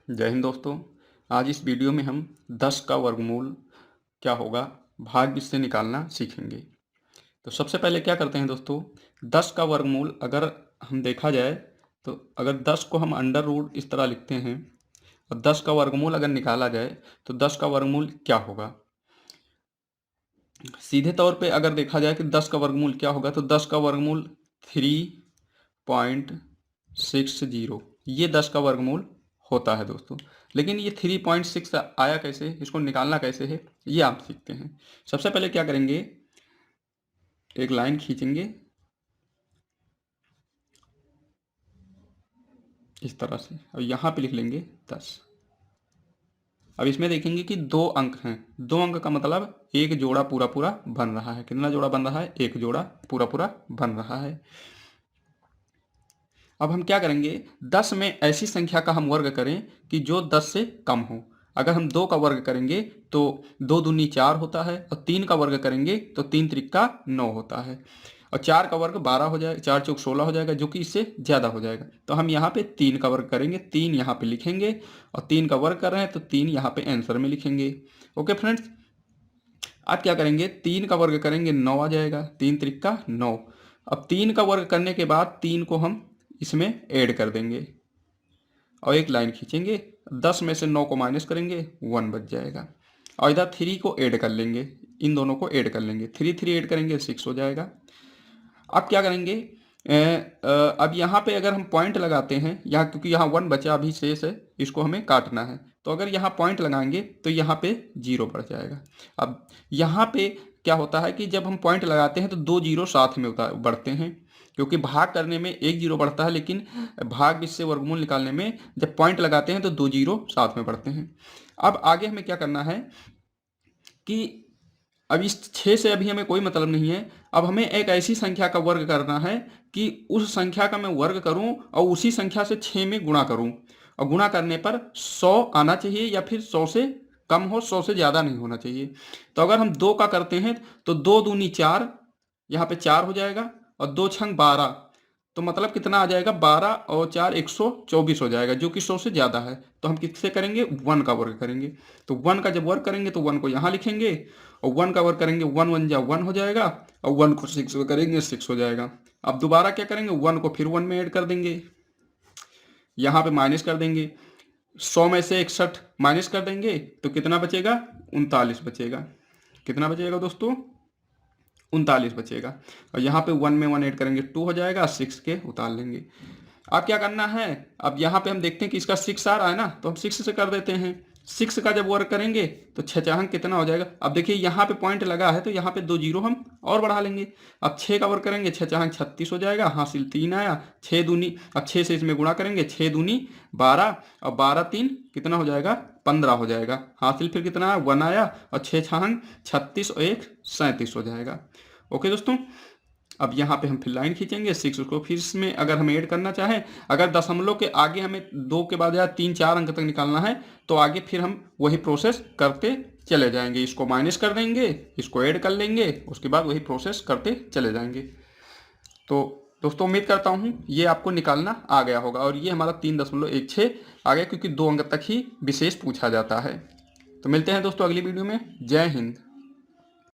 जय हिंद दोस्तों। आज इस वीडियो में हम 10 का वर्गमूल क्या होगा भाग इससे निकालना सीखेंगे। तो सबसे पहले क्या करते हैं दोस्तों, 10 का वर्गमूल अगर हम देखा जाए तो अगर 10 को हम अंडर रूट इस तरह लिखते हैं और 10 का वर्गमूल अगर निकाला जाए तो 10 का वर्गमूल क्या होगा। सीधे तौर पे अगर देखा जाए कि 10 का वर्गमूल क्या होगा तो 10 का वर्गमूल 3.60 ये 10 का वर्गमूल होता है दोस्तों। लेकिन ये 3.6 आया कैसे, इसको निकालना कैसे है, ये आप सीखते हैं। सबसे पहले क्या करेंगे, एक लाइन खींचेंगे इस तरह से और यहाँ पे लिख लेंगे 10। अब इसमें देखेंगे कि 2 अंक हैं, 2 अंक का मतलब एक जोड़ा पूरा पूरा बन रहा है। कितना जोड़ा बन रहा है, एक जोड़ा पूरा पूरा बन रहा है। अब हम क्या करेंगे, 10 में ऐसी संख्या का हम वर्ग करें कि जो 10 से कम हो। अगर हम 2 का वर्ग करेंगे तो 2 दूनी 4 होता है और 3 का वर्ग करेंगे तो 3 त्रिका 9 होता है और 4 का वर्ग 12 हो जाएगा, 4 चौक 16 हो जाएगा, जो कि इससे ज़्यादा हो जाएगा। तो हम यहाँ पे 3 का वर्ग करेंगे, 3 यहाँ पे लिखेंगे और 3 का वर्ग कर रहे हैं तो 3 यहाँ पे आंसर में लिखेंगे। ओके फ्रेंड्स, अब क्या करेंगे, 3 का वर्ग करेंगे 9 आ जाएगा, 3 त्रिका 9। अब 3 का वर्ग करने के बाद 3 को हम इसमें ऐड कर देंगे और एक लाइन खींचेंगे, 10 में से 9 को माइनस करेंगे 1 बच जाएगा और इधर 3 को ऐड कर लेंगे, इन दोनों को ऐड कर लेंगे, 3 ऐड करेंगे 6 हो जाएगा। अब क्या करेंगे, अब यहाँ पे अगर हम पॉइंट लगाते हैं यहाँ, क्योंकि यहाँ 1 बचा अभी शेष है, इसको हमें काटना है, तो अगर यहाँ पॉइंट लगाएंगे तो यहाँ पे 0 बढ़ जाएगा। अब यहाँ पे क्या होता है कि जब हम पॉइंट लगाते हैं तो 2 0 साथ में बढ़ते हैं, क्योंकि भाग करने में 1 0 बढ़ता है, लेकिन भाग से वर्गमूल निकालने में जब पॉइंट लगाते हैं तो 2 0 साथ में बढ़ते हैं। अब आगे हमें क्या करना है कि अब इस 6 से अभी हमें कोई मतलब नहीं है। अब हमें एक ऐसी संख्या का वर्ग करना है कि उस संख्या का मैं वर्ग करूं और उसी संख्या से 6 में गुणा करूं और गुणा करने पर 100 आना चाहिए या फिर 100 से कम हो, 100 से ज़्यादा नहीं होना चाहिए। तो अगर हम 2 का करते हैं तो 2 दूनी 4, यहाँ पे 4 हो जाएगा और 2 छंग 12, तो मतलब कितना आ जाएगा, 12 और 4 124 हो जाएगा, जो कि 100 से ज़्यादा है। तो हम किससे करेंगे, 1 का वर्ग करेंगे। तो 1 का जब वर्ग करेंगे तो 1 को यहाँ लिखेंगे और 1 का वर्ग करेंगे 1 1 जा 1 हो जाएगा और 1 को 6 में करेंगे 6 हो जाएगा। अब दोबारा क्या करेंगे, 1 को फिर 1 में ऐड कर देंगे, यहाँ पे माइनस कर देंगे, 100 में से 61 माइनस कर देंगे तो कितना बचेगा, 39 बचेगा। कितना बचेगा दोस्तों, 39 बचेगा और यहाँ पे 1 में 1 ऐड करेंगे 2 हो जाएगा, 6 के उतार लेंगे। अब क्या करना है, अब यहाँ पे हम देखते हैं कि इसका 6 आ रहा है ना, तो हम 6 से कर देते हैं। 6 का जब वर्ग करेंगे तो 6 चाहंक कितना हो जाएगा। अब देखिए यहाँ पे पॉइंट लगा है तो यहाँ पे 2 0 हम और बढ़ा लेंगे। अब 6 का वर्ग करेंगे, 6 चाहंक 36 हो जाएगा, हासिल 3 आया, 6 दूनी, अब 6 से इसमें गुणा करेंगे, 6 दूनी 12 और 12 3 कितना हो जाएगा, 15 हो जाएगा, हासिल फिर कितना आया, 1 आया और 6 छांग 36 और 1 37 हो जाएगा। ओके दोस्तों, अब यहाँ पे हम फिर लाइन खींचेंगे 6 को, फिर इसमें अगर हम ऐड करना चाहें, अगर दशमलव के आगे हमें 2 के बाद या 3 4 अंक तक निकालना है तो आगे फिर हम वही प्रोसेस करते चले जाएंगे, इसको माइनस कर देंगे, इसको ऐड कर लेंगे, उसके बाद वही प्रोसेस करते चले जाएंगे। तो दोस्तों उम्मीद करता हूँ ये आपको निकालना आ गया होगा और ये हमारा 3.16 आ गया, क्योंकि 2 अंक तक ही विशेष पूछा जाता है। तो मिलते हैं दोस्तों अगली वीडियो में। जय हिंद।